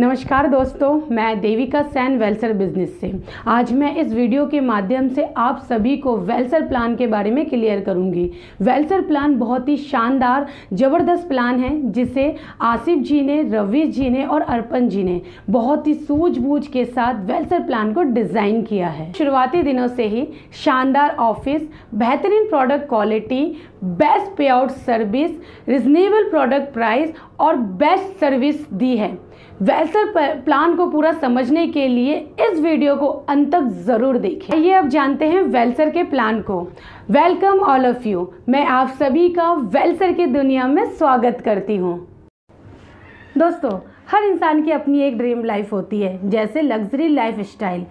नमस्कार दोस्तों, मैं देविका सैन वेलसर बिजनेस से। आज मैं इस वीडियो के माध्यम से आप सभी को वेलसर प्लान के बारे में क्लियर करूंगी। वेलसर प्लान बहुत ही शानदार ज़बरदस्त प्लान है जिसे आसिफ जी ने, रवि जी ने और अर्पण जी ने बहुत ही सूझबूझ के साथ वेलसर प्लान को डिज़ाइन किया है। शुरुआती दिनों से ही शानदार ऑफिस, बेहतरीन प्रोडक्ट क्वालिटी, बेस्ट पे out service, reasonable product price और बेस्ट सर्विस दी है। वेलसर प्लान को पूरा समझने के लिए इस वीडियो को अंत तक ज़रूर देखें। आइए अब जानते हैं वेलसर के प्लान को। वेलकम ऑल ऑफ यू, मैं आप सभी का वेलसर की दुनिया में स्वागत करती हूँ। दोस्तों, हर इंसान की अपनी एक ड्रीम लाइफ होती है, जैसे लग्जरी लाइफ स्टाइल,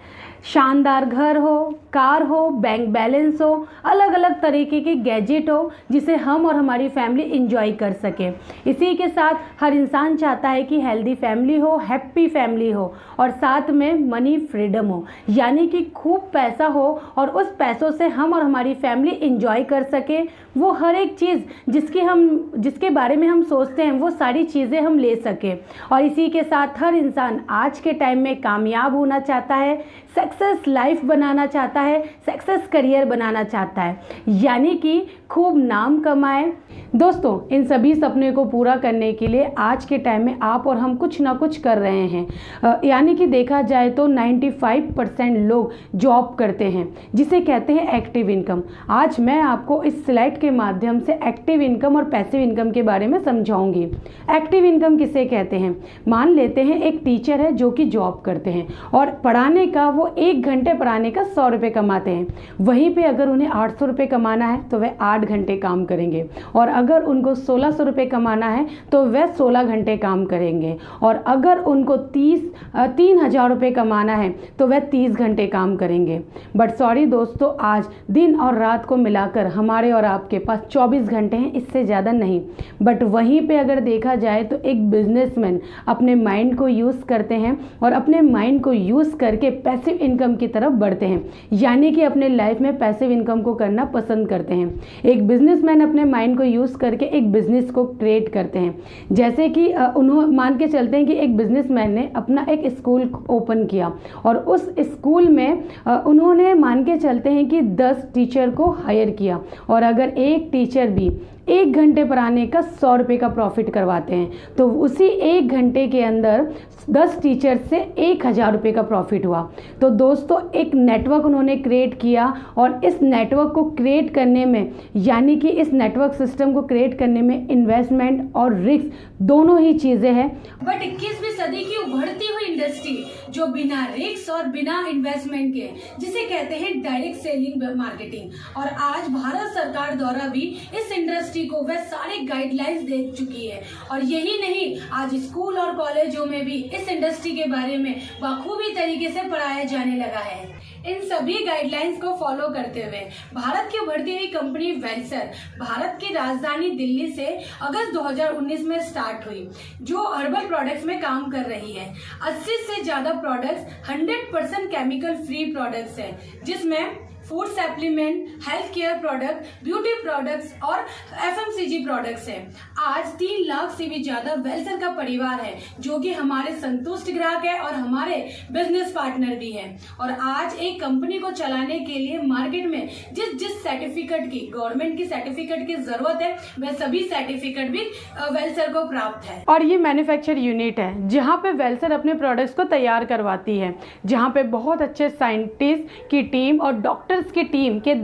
शानदार घर हो, कार हो, बैंक बैलेंस हो, अलग अलग तरीके के गैजेट हो जिसे हम और हमारी फैमिली इंजॉय कर सके। इसी के साथ हर इंसान चाहता है कि हेल्दी फैमिली हो, हैप्पी फैमिली हो और साथ में मनी फ्रीडम हो, यानी कि खूब पैसा हो और उस पैसों से हम और हमारी फैमिली इंजॉय कर सके। वो हर एक चीज़ जिसके बारे में हम सोचते हैं वो सारी चीज़ें हम ले सके। और इसी के साथ हर इंसान आज के टाइम में कामयाब होना चाहता है, सक्सेस लाइफ बनाना चाहता है, सक्सेस करियर बनाना चाहता है, यानी कि खूब नाम कमाए। दोस्तों, इन सभी सपने को पूरा करने के लिए आज के टाइम में आप और हम कुछ ना कुछ कर रहे हैं। यानी कि देखा जाए तो 95% लोग जॉब करते हैं जिसे कहते हैं एक्टिव इनकम। आज मैं आपको इस स्लाइड के माध्यम से एक्टिव इनकम और पैसिव इनकम के बारे में समझाऊंगी। एक्टिव इनकम किसे कहते हैं? मान लेते हैं एक टीचर है जो कि जॉब करते हैं और पढ़ाने का वो 1 घंटे पढ़ाने का 100 रुपये कमाते हैं। वहीं पे अगर उन्हें 800 रुपये कमाना है तो वह 8 घंटे काम करेंगे, और अगर उनको 1600 रुपये कमाना है तो वह 16 घंटे काम करेंगे, और अगर उनको 3,000 रुपये कमाना है तो वह 30 घंटे काम करेंगे। बट सॉरी दोस्तों, आज दिन और रात को मिलाकर हमारे और आपके पास 24 घंटे हैं, इससे ज़्यादा नहीं। बट वहीं पे अगर देखा जाए तो एक बिजनेसमैन अपने माइंड को यूज़ करते हैं और अपने माइंड को यूज़ करके पैसिव इनकम की तरफ बढ़ते हैं, यानी कि अपने लाइफ में पैसिव इनकम को करना पसंद करते हैं। एक बिजनेसमैन अपने माइंड को यूज़ करके एक बिजनेस को क्रिएट करते हैं। जैसे कि उन्होंने मान के चलते हैं कि एक बिजनेसमैन ने अपना एक स्कूल ओपन किया और उस स्कूल में उन्होंने मान के चलते हैं कि 10 टीचर को हायर किया, और अगर एक टीचर भी 1 घंटे पढ़ाने का 100 रुपये का प्रॉफिट करवाते हैं तो उसी 1 घंटे के अंदर 10 टीचर से 1000 रुपये का प्रॉफिट हुआ। तो दोस्तों, एक नेटवर्क उन्होंने क्रिएट किया, और इस नेटवर्क को क्रिएट करने में, यानी कि इस नेटवर्क सिस्टम को क्रिएट करने में इन्वेस्टमेंट और रिस्क दोनों ही चीज़ें हैं। बट 21वीं सदी की उभरती हुई इंडस्ट्री जो बिना रिस्क और बिना इन्वेस्टमेंट के, जिसे कहते हैं डायरेक्ट सेलिंग मार्केटिंग, और आज भारत सरकार द्वारा भी इस इंडस्ट्री को वह सारे गाइडलाइंस दे चुकी है। और यही नहीं, आज स्कूल और कॉलेजों में भी इस इंडस्ट्री के बारे में बखूबी तरीके से पढ़ाया जाने लगा है। इन सभी गाइडलाइंस को फॉलो करते हुए भारत की उभरती हुई कंपनी वेलसर भारत की राजधानी दिल्ली से अगस्त 2019 में स्टार्ट हुई, जो हर्बल प्रोडक्ट्स में काम कर रही है। 80 से ज्यादा प्रोडक्ट्स 100% केमिकल फ्री प्रोडक्ट्स हैं, जिसमें food supplement, health care product, beauty products और FMCG प्रोडक्ट्स हैं। आज 3 लाख से भी ज्यादा वेलसर का परिवार है, जो कि हमारे संतुष्ट ग्राहक है और हमारे बिजनेस पार्टनर भी हैं। और आज एक कंपनी को चलाने के लिए मार्केट में जिस सर्टिफिकेट की, गवर्नमेंट की सर्टिफिकेट की जरूरत है, वह सभी सर्टिफिकेट भी वेलसर को प्राप्त है। और ये मैन्युफैक्चर यूनिट है जहाँ पे वेलसर अपने प्रोडक्ट्स को तैयार करवाती है, जहाँ पे बहुत अच्छे साइंटिस्ट की टीम और डॉक्टर की टीम के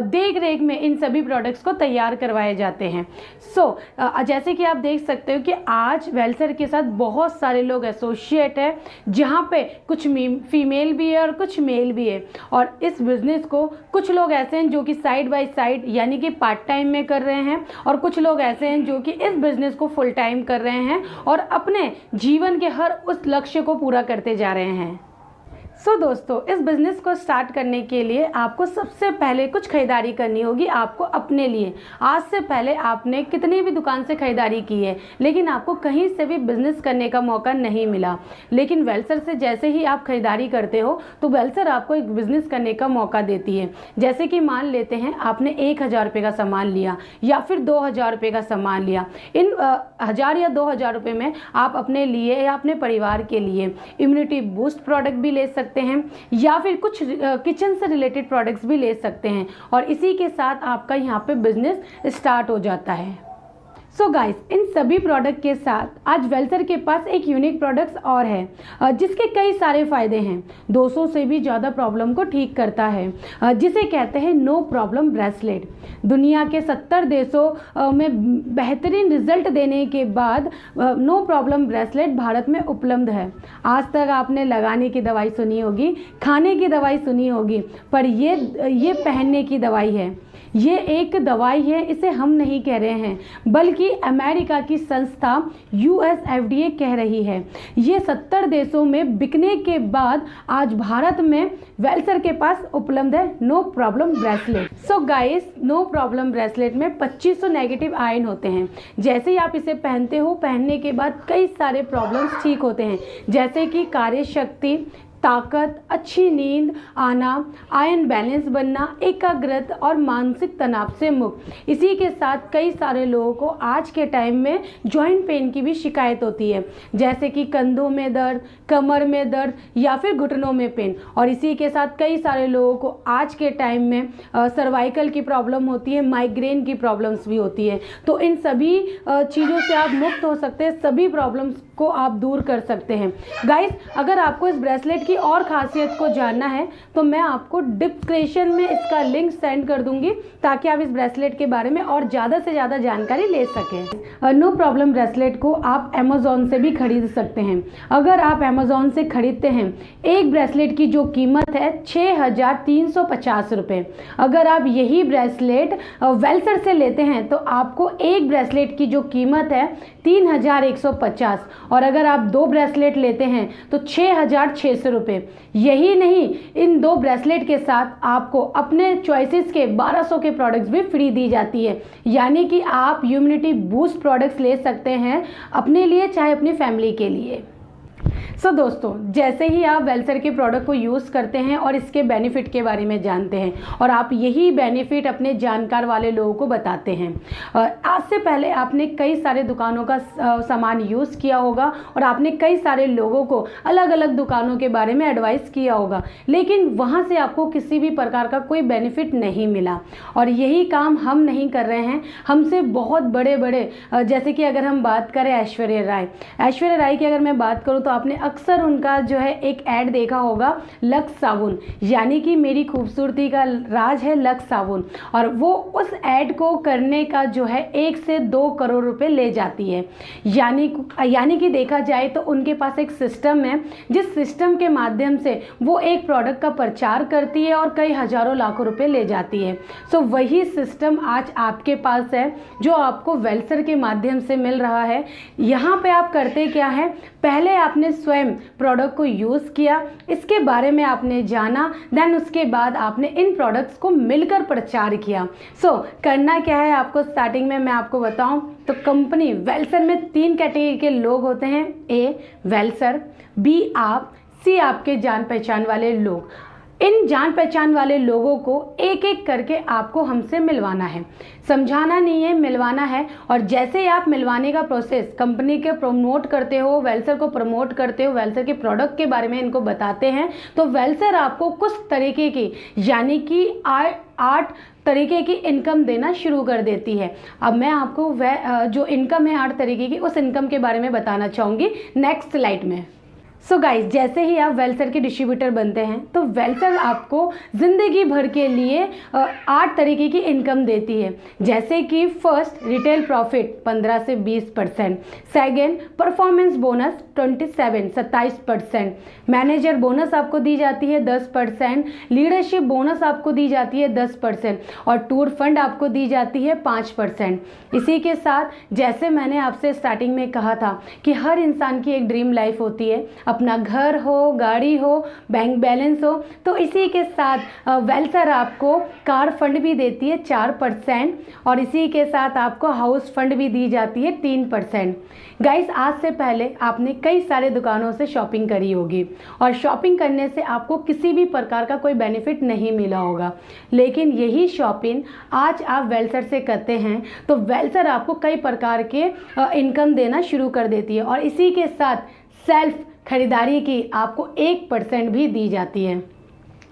देख रेख में इन सभी प्रोडक्ट्स को तैयार करवाए जाते हैं। जैसे कि आप देख सकते हो कि आज वेलसर के साथ बहुत सारे लोग एसोसिएट है, जहाँ पे कुछ फीमेल भी है और कुछ मेल भी है। और इस बिज़नेस को कुछ लोग ऐसे हैं जो कि साइड बाय साइड, यानी कि पार्ट टाइम में कर रहे हैं, और कुछ लोग ऐसे हैं जो कि इस बिज़नेस को फुल टाइम कर रहे हैं और अपने जीवन के हर उस लक्ष्य को पूरा करते जा रहे हैं। दोस्तों, इस बिज़नेस को स्टार्ट करने के लिए आपको सबसे पहले कुछ खरीदारी करनी होगी आपको अपने लिए। आज से पहले आपने कितनी भी दुकान से खरीदारी की है, लेकिन आपको कहीं से भी बिज़नेस करने का मौका नहीं मिला। लेकिन वेलसर से जैसे ही आप खरीदारी करते हो तो वेलसर आपको एक बिज़नेस करने का मौका देती है। जैसे कि मान लेते हैं आपने 1000 रुपये का सामान लिया या फिर 2000 रुपये का सामान लिया। इन 1000 या 2000 रुपये में आप अपने लिए या अपने परिवार के लिए इम्यूनिटी बूस्ट प्रोडक्ट भी ले सकते हैं या फिर कुछ किचन से रिलेटेड प्रोडक्ट्स भी ले सकते हैं, और इसी के साथ आपका यहाँ पे बिजनेस स्टार्ट हो जाता है। सो गाइस, इन सभी प्रोडक्ट के साथ आज वेलसर के पास एक यूनिक प्रोडक्ट्स और है जिसके कई सारे फ़ायदे हैं। 200 से भी ज़्यादा प्रॉब्लम को ठीक करता है, जिसे कहते हैं नो प्रॉब्लम ब्रेसलेट। दुनिया के 70 देशों में बेहतरीन रिजल्ट देने के बाद नो प्रॉब्लम ब्रेसलेट भारत में उपलब्ध है। आज तक आपने लगाने की दवाई सुनी होगी, खाने की दवाई सुनी होगी, पर ये पहनने की दवाई है। ये एक दवाई है, इसे हम नहीं कह रहे हैं, बल्कि अमेरिका की संस्था US FDA कह रही है। ये 70 देशों में बिकने के बाद आज भारत में वेलसर के पास उपलब्ध है no problem bracelet. So guys, no problem bracelet में 2500 नेगेटिव आयन होते हैं। जैसे ही आप इसे पहनते हो, पहनने के बाद कई सारे प्रॉब्लम्स ठीक होते हैं, जैसे कि कार्य शक्ति, ताकत, अच्छी नींद आना, आयन बैलेंस बनना, एकाग्रता और मानसिक तनाव से मुक्त। इसी के साथ कई सारे लोगों को आज के टाइम में जॉइंट पेन की भी शिकायत होती है, जैसे कि कंधों में दर्द, कमर में दर्द या फिर घुटनों में पेन। और इसी के साथ कई सारे लोगों को आज के टाइम में सर्वाइकल की प्रॉब्लम होती है, माइग्रेन की प्रॉब्लम्स भी होती है। तो इन सभी चीज़ों से आप मुक्त हो सकते हैं, सभी प्रॉब्लम्स को आप दूर कर सकते हैं। गाइस, अगर आपको इस ब्रेसलेट की और खासियत को जानना है तो मैं आपको डिस्क्रिप्शन में इसका लिंक सेंड कर दूंगी, ताकि आप इस ब्रेसलेट के बारे में और ज़्यादा से ज़्यादा जानकारी ले सकें। नो प्रॉब्लम ब्रेसलेट को आप अमेज़ॉन से भी खरीद सकते हैं। अगर आप अमेज़ॉन से खरीदते हैं, एक ब्रेसलेट की जो कीमत है 6350 रुपये। अगर आप यही ब्रेसलेट वेलसर से लेते हैं तो आपको एक ब्रेसलेट की जो कीमत है 3150, और अगर आप 2 ब्रेसलेट लेते हैं तो 6600 रुपये। यही नहीं, इन 2 ब्रेसलेट के साथ आपको अपने चॉइसेस के 1200 के प्रोडक्ट्स भी फ्री दी जाती है। यानी कि आप इम्यूनिटी बूस्ट प्रोडक्ट्स ले सकते हैं अपने लिए, चाहे अपनी फैमिली के लिए। सो दोस्तों, जैसे ही आप वेलसर के प्रोडक्ट को यूज़ करते हैं और इसके बेनिफिट के बारे में जानते हैं, और आप यही बेनिफिट अपने जानकार वाले लोगों को बताते हैं। आज से पहले आपने कई सारे दुकानों का सामान यूज़ किया होगा और आपने कई सारे लोगों को अलग अलग दुकानों के बारे में एडवाइस किया होगा, लेकिन वहाँ से आपको किसी भी प्रकार का कोई बेनिफिट नहीं मिला। और यही काम हम नहीं कर रहे हैं, हमसे बहुत बड़े बड़े, जैसे कि अगर हम बात करें ऐश्वर्या राय की अगर मैं बात करूँ तो आपने अक्सर उनका जो है एक ऐड देखा होगा, लक्स साबुन, यानी कि मेरी खूबसूरती का राज है लक्स साबुन। और वो उस ऐड को करने का जो है 1 से 2 करोड़ रुपए ले जाती है। यानी कि देखा जाए तो उनके पास एक सिस्टम है, जिस सिस्टम के माध्यम से वो एक प्रोडक्ट का प्रचार करती है और कई हजारों लाखों रुपए ले जाती है। सो वही सिस्टम आज आपके पास है, जो आपको वेलसर के माध्यम से मिल रहा है। यहाँ पे आप करते क्या है, पहले आपने स्वयं प्रोडक्ट को यूज़ किया, इसके बारे में आपने जाना, देन उसके बाद आपने इन प्रोडक्ट्स को मिलकर प्रचार किया। सो करना क्या है आपको, स्टार्टिंग में मैं आपको बताऊं तो कंपनी वेलसर में 3 कैटेगरी के लोग होते हैं। ए वेलसर, बी आप, सी आपके जान पहचान वाले लोग। इन जान पहचान वाले लोगों को एक एक करके आपको हमसे मिलवाना है, समझाना नहीं है, मिलवाना है। और जैसे ही आप मिलवाने का प्रोसेस कंपनी के प्रमोट करते हो, वेलसर को प्रमोट करते हो, वेलसर के प्रोडक्ट के बारे में इनको बताते हैं, तो वेलसर आपको कुछ तरीके की, यानी कि 8 तरीके की इनकम देना शुरू कर देती है। अब मैं आपको वह जो इनकम है 8 तरीके की, उस इनकम के बारे में बताना चाहूँगी नेक्स्ट स्लाइड में। सो गाइस, जैसे ही आप वेलसर के डिस्ट्रीब्यूटर बनते हैं तो वेलसर आपको ज़िंदगी भर के लिए 8 तरीके की इनकम देती है। जैसे कि फर्स्ट, रिटेल प्रॉफिट 15 से 20%, second, performance bonus 27%, manager bonus आपको दी जाती है 10%, लीडरशिप बोनस आपको दी जाती है 10%, और टूर फंड आपको दी जाती है 5%। इसी के साथ, जैसे मैंने आपसे स्टार्टिंग में कहा था कि हर इंसान की एक ड्रीम लाइफ होती है, अपना घर हो, गाड़ी हो, बैंक बैलेंस हो। तो इसी के साथ वेलसर आपको कार फंड भी देती है 4% और इसी के साथ आपको हाउस फंड भी दी जाती है 3%। गाइस, आज से पहले आपने कई सारे दुकानों से शॉपिंग करी होगी और शॉपिंग करने से आपको किसी भी प्रकार का कोई बेनिफिट नहीं मिला होगा, लेकिन यही शॉपिंग आज आप वेलसर से करते हैं तो वेलसर आपको कई प्रकार के इनकम देना शुरू कर देती है और इसी के साथ सेल्फ खरीदारी की आपको 1% भी दी जाती है।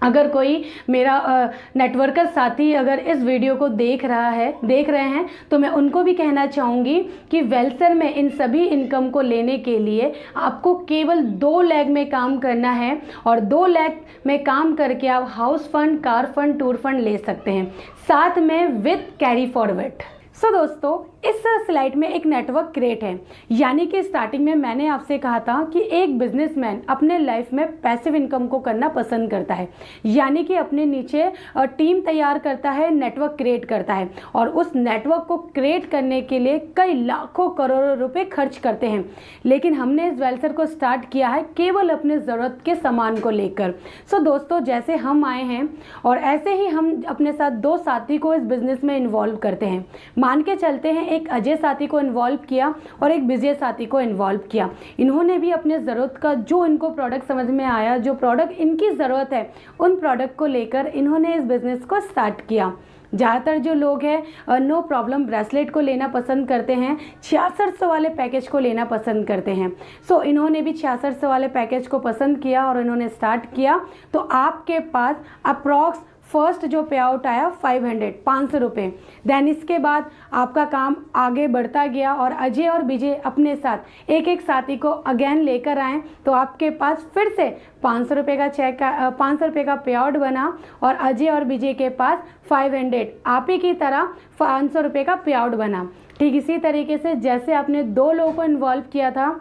अगर कोई मेरा नेटवर्कर साथी अगर इस वीडियो को देख रहे हैं तो मैं उनको भी कहना चाहूँगी कि वेलसर में इन सभी इनकम को लेने के लिए आपको केवल 2 लेग में काम करना है और 2 लेग में काम करके आप house fund, car fund, tour fund ले सकते हैं, साथ में विथ कैरी फॉरवर्ड। सो दोस्तों, इस स्लाइड में एक नेटवर्क क्रिएट है, यानी कि स्टार्टिंग में मैंने आपसे कहा था कि एक बिजनेसमैन अपने लाइफ में पैसिव इनकम को करना पसंद करता है, यानी कि अपने नीचे टीम तैयार करता है, नेटवर्क क्रिएट करता है और उस नेटवर्क को क्रिएट करने के लिए कई लाखों करोड़ों रुपए खर्च करते हैं। लेकिन हमने इस वेलसर को स्टार्ट किया है केवल अपने ज़रूरत के सामान को लेकर। सो दोस्तों, जैसे हम आए हैं और ऐसे ही हम अपने साथ 2 साथी को इस बिज़नेस में इन्वॉल्व करते हैं। मान के चलते हैं एक अजय साथी को इन्वॉल्व किया और एक विजय साथी को इन्वॉल्व किया। इन्होंने भी अपने ज़रूरत का जो इनको प्रोडक्ट समझ में आया, जो प्रोडक्ट इनकी ज़रूरत है, उन प्रोडक्ट को लेकर इन्होंने इस बिज़नेस को स्टार्ट किया। ज़्यादातर जो लोग हैं नो प्रॉब्लम ब्रेसलेट को लेना पसंद करते हैं, 6600 वाले पैकेज को लेना पसंद करते हैं। सो इन्होंने भी 6600 वाले पैकेज को पसंद किया और इन्होंने स्टार्ट किया। तो आपके पास अप्रॉक्स फर्स्ट जो पे आउट आया 500 रुपये। देन इसके बाद आपका काम आगे बढ़ता गया और अजय और विजय अपने साथ एक एक साथी को अगेन लेकर आए तो आपके पास फिर से 500 रुपये का चेक का 500 रुपये का पे आउट बना और अजय और विजय के पास 500 आप ही की तरह 500 रुपये का पे आउट बना। ठीक इसी तरीके से जैसे आपने 2 लोगों को इन्वॉल्व किया था,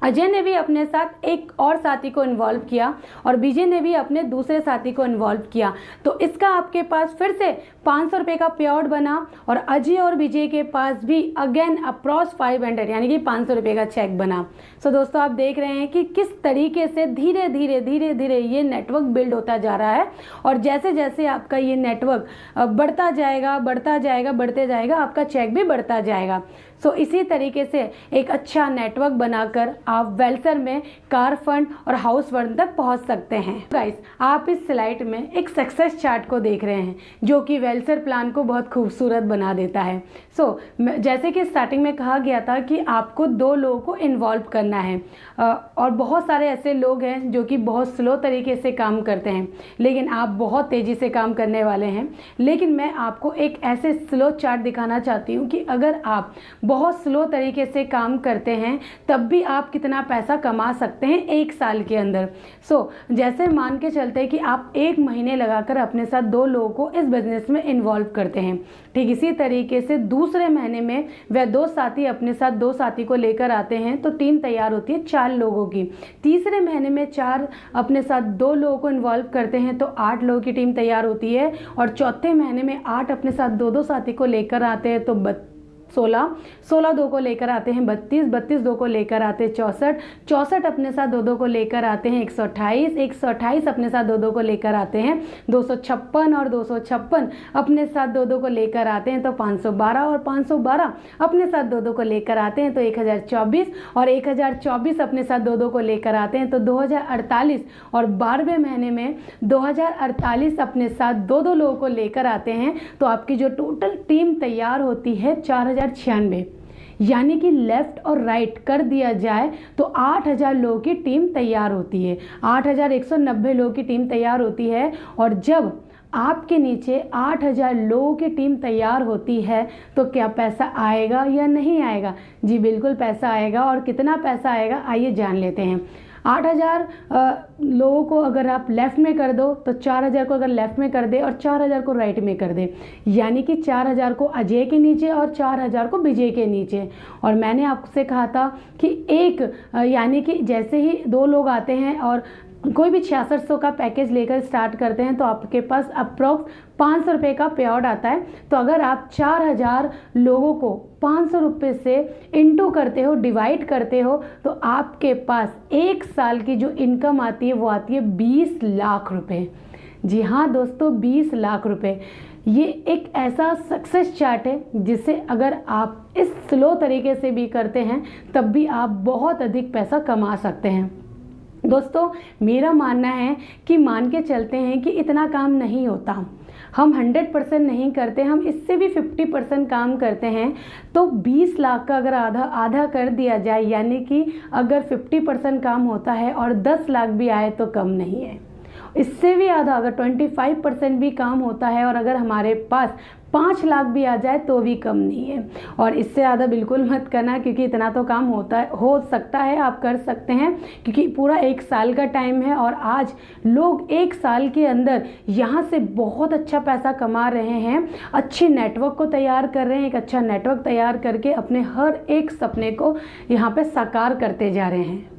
अजय ने भी अपने साथ एक और साथी को इन्वॉल्व किया और विजय ने भी अपने दूसरे साथी को इन्वॉल्व किया। तो इसका आपके पास फिर से 500 रुपये का पे आउट बना और अजय और विजय के पास भी अगेन अप्रॉक्स 500 यानी कि 500 रुपये का चेक बना। सो दोस्तों, आप देख रहे हैं कि किस तरीके से धीरे धीरे ये नेटवर्क बिल्ड होता जा रहा है और जैसे जैसे आपका ये नेटवर्क बढ़ते जाएगा आपका चेक भी बढ़ता जाएगा। सो इसी तरीके से एक अच्छा नेटवर्क बनाकर आप वेलसर में कार फंड और हाउस फंड तक पहुंच सकते हैं। गाइस, आप इस स्लाइड में एक सक्सेस चार्ट को देख रहे हैं जो कि वेलसर प्लान को बहुत खूबसूरत बना देता है। सो जैसे कि स्टार्टिंग में कहा गया था कि आपको 2 लोगों को इन्वॉल्व करना है और बहुत सारे ऐसे लोग हैं जो कि बहुत स्लो तरीके से काम करते हैं, लेकिन आप बहुत तेज़ी से काम करने वाले हैं। लेकिन मैं आपको एक ऐसे स्लो चार्ट दिखाना चाहती हूँ कि अगर आप बहुत स्लो तरीके से काम करते हैं तब भी आप कितना पैसा कमा सकते हैं 1 साल के अंदर। सो जैसे मान के चलते हैं कि आप 1 महीने लगाकर अपने साथ 2 लोगों को इस बिज़नेस में इन्वॉल्व करते हैं। ठीक इसी तरीके से दूसरे महीने में वह 2 साथी अपने साथ 2 साथी को लेकर आते हैं तो टीम तैयार होती है 4 लोगों की। तीसरे महीने में 4 अपने साथ 2 लोगों को इन्वॉल्व करते हैं तो 8 लोगों की टीम तैयार होती है और चौथे महीने में 8 अपने साथ 2 साथी को लेकर आते हैं तो 16 2 को लेकर आते हैं 32 2 को लेकर आते हैं 64 अपने साथ 2 को लेकर आते हैं 128 अपने साथ 2 को लेकर आते हैं 256 और 256 अपने साथ 2 को लेकर आते हैं तो 512 और 512 अपने साथ 2 को लेकर आते हैं तो 1024 और 1024 अपने साथ 2 को लेकर आते हैं तो 2048 और 12वें महीने में 2048 अपने साथ 2 लोगों को लेकर आते हैं तो आपकी जो टोटल टीम तैयार होती है 4096, यानी कि लेफ्ट और राइट कर दिया जाए तो 8000 लोगों की टीम तैयार होती है, 8190 लोगों की टीम तैयार होती है। और जब आपके नीचे 8000 लोगों की टीम तैयार होती है तो क्या पैसा आएगा या नहीं आएगा? जी बिल्कुल पैसा आएगा। और कितना पैसा आएगा आइए जान लेते हैं। 8000 लोगों को अगर आप लेफ़्ट में कर दो तो 4000 को अगर लेफ़्ट में कर दे और 4000 को राइट में कर दे, यानी कि 4000 को अजय के नीचे और 4000 को विजय के नीचे। और मैंने आपसे कहा था कि यानी कि जैसे ही 2 लोग आते हैं और कोई भी 6600 का पैकेज लेकर स्टार्ट करते हैं तो आपके पास अप्रॉक्स 500 रुपये का पे आउट आता है। तो अगर आप 4000 लोगों को 500 रुपये से इंटू करते हो, डिवाइड करते हो, तो आपके पास एक साल की जो इनकम आती है वो आती है 20 लाख रुपए। जी हाँ दोस्तों, 20 लाख रुपए। ये एक ऐसा सक्सेस चार्ट है जिसे अगर आप इस स्लो तरीके से भी करते हैं तब भी आप बहुत अधिक पैसा कमा सकते हैं। दोस्तों मेरा मानना है कि मान के चलते हैं कि इतना काम नहीं होता, हम 100% नहीं करते, हम इससे भी 50% काम करते हैं, तो 20 लाख का अगर आधा कर दिया जाए, यानी कि अगर 50% काम होता है और 10 लाख भी आए तो कम नहीं है। इससे भी आधा अगर 25% भी काम होता है और अगर हमारे पास 5 लाख भी आ जाए तो भी कम नहीं है। और इससे ज़्यादा बिल्कुल मत करना, क्योंकि इतना तो काम हो सकता है, आप कर सकते हैं, क्योंकि पूरा 1 साल का टाइम है और आज लोग 1 साल के अंदर यहाँ से बहुत अच्छा पैसा कमा रहे हैं। अच्छे नेटवर्क को तैयार कर रहे हैं, एक अच्छा नेटवर्क तैयार करके अपने हर एक सपने को यहाँ पे साकार करते जा रहे हैं।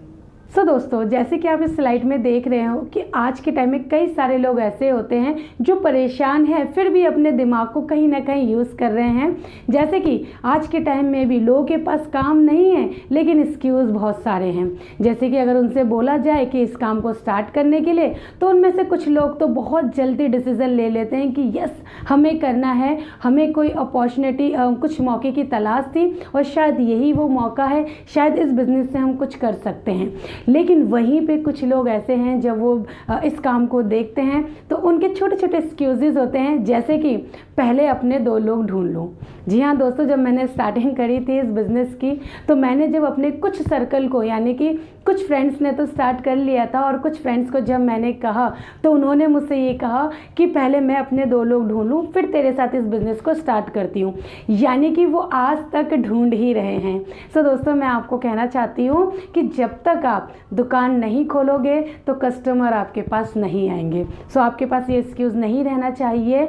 दोस्तों जैसे कि आप इस स्लाइड में देख रहे हो कि आज के टाइम में कई सारे लोग ऐसे होते हैं जो परेशान हैं फिर भी अपने दिमाग को कहीं ना कहीं यूज़ कर रहे हैं। जैसे कि आज के टाइम में भी लोगों के पास काम नहीं है लेकिन एक्सक्यूज़ बहुत सारे हैं। जैसे कि अगर उनसे बोला जाए कि इस काम को स्टार्ट करने के लिए, तो उनमें से कुछ लोग तो बहुत जल्दी डिसीज़न ले लेते हैं कि यस हमें करना है, हमें कोई अपॉर्चुनिटी कुछ मौके की तलाश थी और शायद यही वो मौका है, शायद इस बिज़नेस से हम कुछ कर सकते हैं। लेकिन वहीं पे कुछ लोग ऐसे हैं जब वो इस काम को देखते हैं तो उनके छोटे छोटे एक्सक्यूज़ेस होते हैं, जैसे कि पहले अपने 2 लोग ढूंढ लूँ। जी हाँ दोस्तों, जब मैंने स्टार्टिंग करी थी इस बिज़नेस की तो मैंने जब अपने कुछ सर्कल को, यानी कि कुछ फ्रेंड्स ने तो स्टार्ट कर लिया था और कुछ फ्रेंड्स को जब मैंने कहा तो उन्होंने मुझसे ये कहा कि पहले मैं अपने 2 लोग ढूंढ लूँ फिर तेरे साथ इस बिज़नेस को स्टार्ट करती हूँ। यानी कि वो आज तक ढूंढ ही रहे हैं। दोस्तों मैं आपको कहना चाहती हूँ कि जब तक आप दुकान नहीं खोलोगे तो कस्टमर आपके पास नहीं आएंगे। आपके पास ये एक्सक्यूज़ नहीं रहना चाहिए।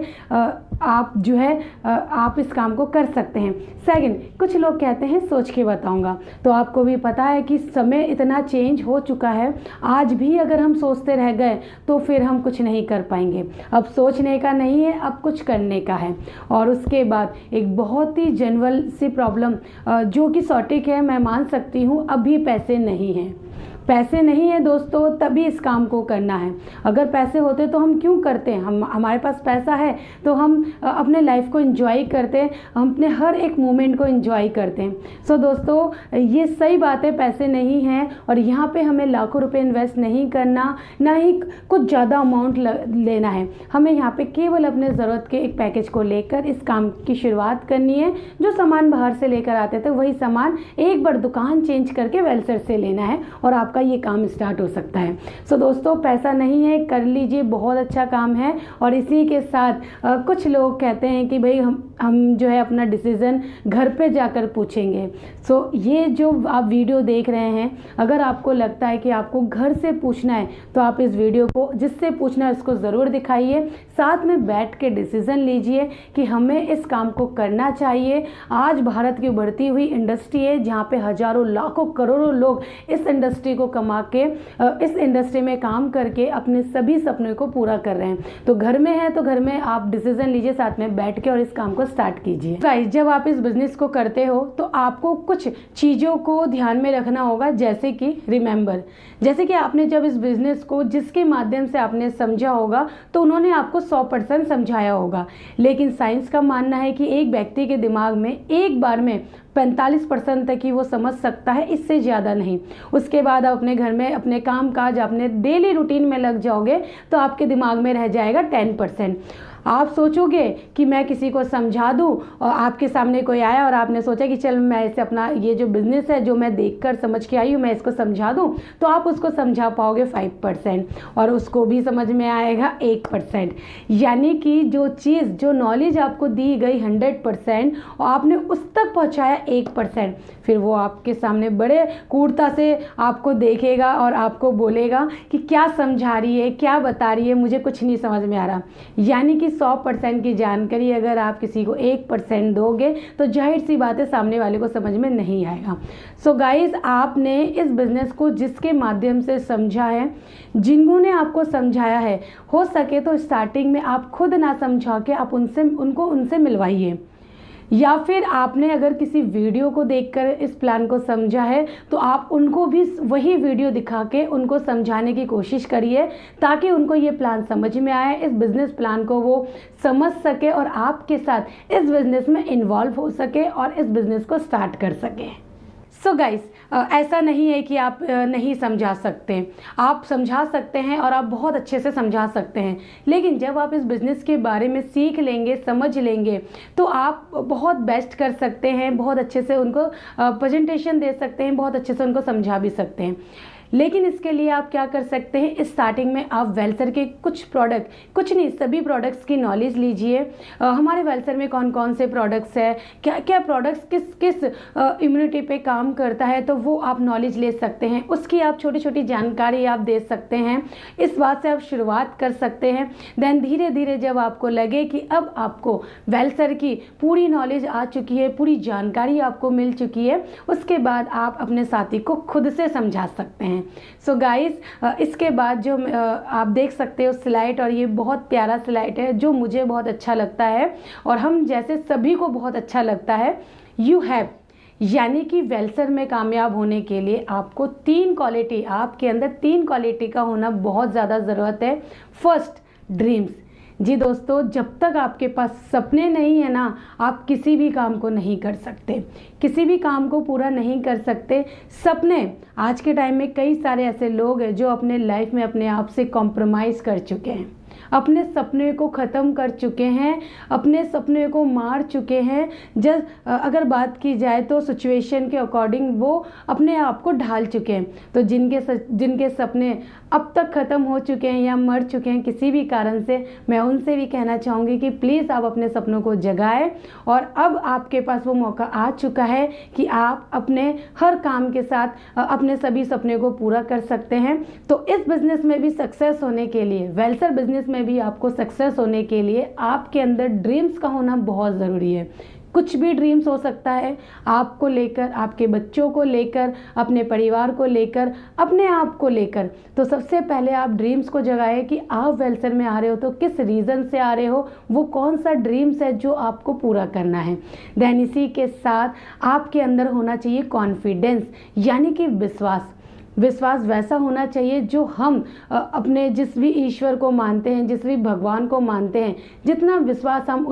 आप जो है आप इस काम को कर सकते हैं। सेकंड, कुछ लोग कहते हैं सोच के बताऊंगा, तो आपको भी पता है कि समय इतना चेंज हो चुका है, आज भी अगर हम सोचते रह गए तो फिर हम कुछ नहीं कर पाएंगे। अब सोचने का नहीं है, अब कुछ करने का है। और उसके बाद एक बहुत ही जनरल सी प्रॉब्लम जो कि सॉटिक है, मैं मान सकती हूँ, अभी पैसे नहीं हैं। पैसे नहीं है दोस्तों तभी इस काम को करना है। अगर पैसे होते तो हम क्यों करते हैं? हमारे पास पैसा है तो हम अपने लाइफ को एंजॉय करते हैं, हम अपने हर एक मोमेंट को एंजॉय करते हैं। दोस्तों ये सही बात है, पैसे नहीं हैं और यहाँ पे हमें लाखों रुपए इन्वेस्ट नहीं करना, ना ही कुछ ज़्यादा अमाउंट लेना है। हमें यहाँ पे केवल अपने ज़रूरत के एक पैकेज को लेकर इस काम की शुरुआत करनी है। जो सामान बाहर से लेकर आते थे वही सामान एक बार दुकान चेंज करके वेलसेल से लेना है और आपका ये काम स्टार्ट हो सकता है। दोस्तों पैसा नहीं है, कर लीजिए, बहुत अच्छा काम है। और इसी के साथ कुछ लोग कहते हैं कि भाई हम जो है अपना डिसीज़न घर पे जाकर पूछेंगे। ये जो आप वीडियो देख रहे हैं, अगर आपको लगता है कि आपको घर से पूछना है तो आप इस वीडियो को जिससे पूछना है उसको ज़रूर दिखाइए, साथ में बैठ के डिसीज़न लीजिए कि हमें इस काम को करना चाहिए। आज भारत की बढ़ती हुई इंडस्ट्री है जहाँ पे हज़ारों लाखों करोड़ों लोग इस इंडस्ट्री को कमा के इस इंडस्ट्री में काम करके अपने सभी सपनों को पूरा कर रहे हैं। तो घर में है तो घर में आप डिसीजन लीजिए साथ में बैठ के और इस काम को स्टार्ट कीजिए। गाइस, जब आप इस बिजनेस को करते हो तो आपको कुछ चीज़ों को ध्यान में रखना होगा, जैसे कि रिमेंबर, जैसे कि आपने जब इस बिजनेस को जिसके माध्यम से आपने समझा होगा तो उन्होंने आपको 100% समझाया होगा, लेकिन साइंस का मानना है कि एक व्यक्ति के दिमाग में एक बार में 45% तक ही वो समझ सकता है, इससे ज़्यादा नहीं। उसके बाद आप अपने घर में अपने काम काज अपने डेली रूटीन में लग जाओगे तो आपके दिमाग में रह जाएगा 10%। आप सोचोगे कि मैं किसी को समझा दूं और आपके सामने कोई आया और आपने सोचा कि चल मैं इसे अपना ये जो बिज़नेस है जो मैं देखकर समझ के आई हूँ मैं इसको समझा दूं, तो आप उसको समझा पाओगे 5% और उसको भी समझ में आएगा 1%। यानी कि जो चीज़ जो नॉलेज आपको दी गई 100% और आपने उस तक पहुँचाया 1%, फिर वो आपके सामने बड़े क्रूरता से आपको देखेगा और आपको बोलेगा कि क्या समझा रही है, क्या बता रही है, मुझे कुछ नहीं समझ में आ रहा। यानी कि 100% की जानकारी अगर आप किसी को 1% दोगे तो जाहिर सी बात है सामने वाले को समझ में नहीं आएगा। सो गाइस, आपने इस बिज़नेस को जिसके माध्यम से समझा है, जिन्होंने आपको समझाया है, हो सके तो स्टार्टिंग में आप खुद ना समझा के आप उनसे मिलवाइए, या फिर आपने अगर किसी वीडियो को देखकर इस प्लान को समझा है तो आप उनको भी वही वीडियो दिखा के उनको समझाने की कोशिश करिए, ताकि उनको ये प्लान समझ में आए, इस बिज़नेस प्लान को वो समझ सके और आपके साथ इस बिज़नेस में इन्वॉल्व हो सके और इस बिज़नेस को स्टार्ट कर सके। सो गाइस, ऐसा नहीं है कि आप नहीं समझा सकते, आप समझा सकते हैं और आप बहुत अच्छे से समझा सकते हैं, लेकिन जब आप इस बिज़नेस के बारे में सीख लेंगे, समझ लेंगे, तो आप बहुत बेस्ट कर सकते हैं, बहुत अच्छे से उनको प्रेजेंटेशन दे सकते हैं, बहुत अच्छे से उनको समझा भी सकते हैं। लेकिन इसके लिए आप क्या कर सकते हैं, स्टार्टिंग में आप वेलसर के कुछ प्रोडक्ट, कुछ नहीं सभी प्रोडक्ट्स की नॉलेज लीजिए। हमारे वेलसर में कौन कौन से प्रोडक्ट्स है, क्या क्या प्रोडक्ट्स किस किस इम्यूनिटी पे काम करता है, तो वो आप नॉलेज ले सकते हैं, उसकी आप छोटी छोटी जानकारी आप दे सकते हैं। इस बात से आप शुरुआत कर सकते हैं। देन धीरे धीरे जब आपको लगे कि अब आपको वेलसर की पूरी नॉलेज आ चुकी है, पूरी जानकारी आपको मिल चुकी है, उसके बाद आप अपने साथी को खुद से समझा सकते हैं। सो गाइस, इसके बाद जो आप देख सकते हो स्लाइड, और ये बहुत प्यारा स्लाइड है जो मुझे बहुत अच्छा लगता है और हम जैसे सभी को बहुत अच्छा लगता है। यू हैव, यानी कि वेलसर में कामयाब होने के लिए आपको 3 क्वालिटी, आपके अंदर 3 क्वालिटी का होना बहुत ज़्यादा ज़रूरत है। First, dreams. जी दोस्तों, जब तक आपके पास सपने नहीं है ना, आप किसी भी काम को नहीं कर सकते, किसी भी काम को पूरा नहीं कर सकते। सपने, आज के टाइम में कई सारे ऐसे लोग हैं जो अपने लाइफ में अपने आप से कॉम्प्रोमाइज़ कर चुके हैं, अपने सपने को ख़त्म कर चुके हैं, अपने सपने को मार चुके हैं। अगर बात की जाए तो सिचुएशन के अकॉर्डिंग वो अपने आप को ढाल चुके हैं। तो जिनके सपने अब तक ख़त्म हो चुके हैं या मर चुके हैं किसी भी कारण से, मैं उनसे भी कहना चाहूँगी कि प्लीज़ आप अपने सपनों को जगाएं, और अब आपके पास वो मौका आ चुका है कि आप अपने हर काम के साथ अपने सभी सपने को पूरा कर सकते हैं। तो इस बिज़नेस में भी सक्सेस होने के लिए, वेलसर बिज़नेस में भी आपको सक्सेस होने के लिए आपके अंदर ड्रीम्स का होना बहुत ज़रूरी है। कुछ भी ड्रीम्स हो सकता है, आपको लेकर, आपके बच्चों को लेकर, अपने परिवार को लेकर, अपने आप को लेकर। तो सबसे पहले आप ड्रीम्स को जगाए कि आप वेलसर में आ रहे हो तो किस रीज़न से आ रहे हो, वो कौन सा ड्रीम्स है जो आपको पूरा करना है। देन इसी के साथ आपके अंदर होना चाहिए कॉन्फिडेंस, यानी कि विश्वास वैसा होना चाहिए जो हम अपने जिस भी ईश्वर को मानते हैं, जिस भी भगवान को मानते हैं, जितना विश्वास हम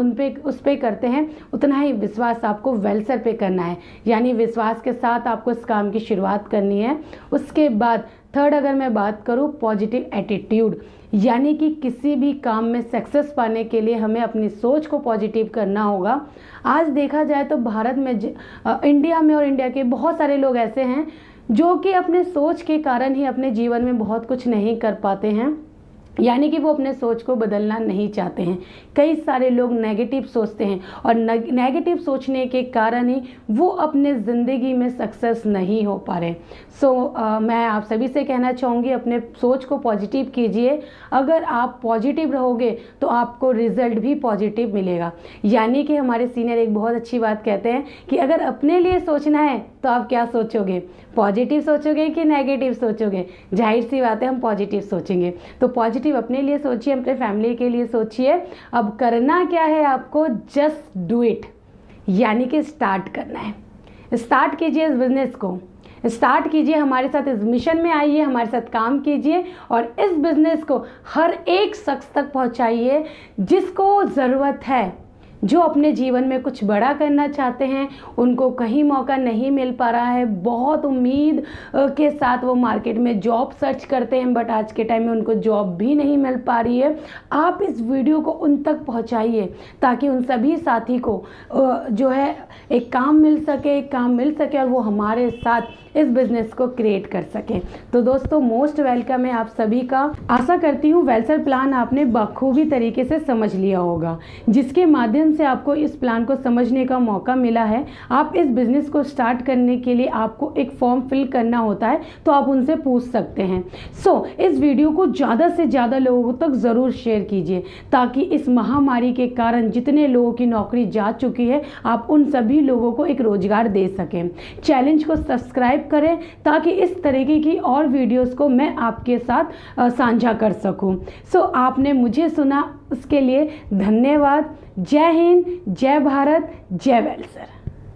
उस पे करते हैं उतना ही विश्वास आपको वेलसर पे करना है। यानी विश्वास के साथ आपको इस काम की शुरुआत करनी है। उसके बाद थर्ड, अगर मैं बात करूँ, पॉजिटिव एटीट्यूड, यानी कि किसी भी काम में सक्सेस पाने के लिए हमें अपनी सोच को पॉजिटिव करना होगा। आज देखा जाए तो भारत में, इंडिया में और इंडिया के बहुत सारे लोग ऐसे हैं जो कि अपने सोच के कारण ही अपने जीवन में बहुत कुछ नहीं कर पाते हैं, यानी कि वो अपने सोच को बदलना नहीं चाहते हैं। कई सारे लोग नेगेटिव सोचते हैं और नेगेटिव सोचने के कारण ही वो अपने ज़िंदगी में सक्सेस नहीं हो पा रहे। मैं आप सभी से कहना चाहूँगी, अपने सोच को पॉजिटिव कीजिए। अगर आप पॉजिटिव रहोगे तो आपको रिजल्ट भी पॉजिटिव मिलेगा। यानी कि हमारे सीनियर एक बहुत अच्छी बात कहते हैं कि अगर अपने लिए सोचना है तो आप क्या सोचोगे, पॉजिटिव सोचोगे कि नेगेटिव सोचोगे? जाहिर सी बात है हम पॉजिटिव सोचेंगे। तो पॉजिटिव अपने लिए सोचिए, अपने फैमिली के लिए सोचिए। अब करना क्या है आपको, जस्ट डू इट, यानी कि स्टार्ट करना है। स्टार्ट कीजिए इस बिज़नेस को, स्टार्ट कीजिए, हमारे साथ इस मिशन में आइए, हमारे साथ काम कीजिए और इस बिज़नेस को हर एक शख्स तक पहुंचाइए जिसको ज़रूरत है, जो अपने जीवन में कुछ बड़ा करना चाहते हैं, उनको कहीं मौका नहीं मिल पा रहा है, बहुत उम्मीद के साथ वो मार्केट में जॉब सर्च करते हैं, बट आज के टाइम में उनको जॉब भी नहीं मिल पा रही है। आप इस वीडियो को उन तक पहुंचाइए ताकि उन सभी साथी को जो है एक काम मिल सके और वो हमारे साथ इस बिज़नेस को क्रिएट कर सके। तो दोस्तों, मोस्ट वेलकम है आप सभी का। आशा करती हूँ वेलसर प्लान आपने बखूबी तरीके से समझ लिया होगा, जिसके माध्यम माध्यम से आपको इस प्लान को समझने का मौका मिला है। आप इस बिज़नेस को स्टार्ट करने के लिए आपको एक फॉर्म फिल करना होता है, तो आप उनसे पूछ सकते हैं। इस वीडियो को ज़्यादा से ज़्यादा लोगों तक ज़रूर शेयर कीजिए, ताकि इस महामारी के कारण जितने लोगों की नौकरी जा चुकी है, आप उन सभी लोगों को एक रोजगार दे सकें। चैनल को सब्सक्राइब करें ताकि इस तरीके की और वीडियोस को मैं आपके साथ साझा कर सकूं। आपने मुझे सुना, उसके लिए धन्यवाद। जय हिंद, जय भारत, जय वेलसर।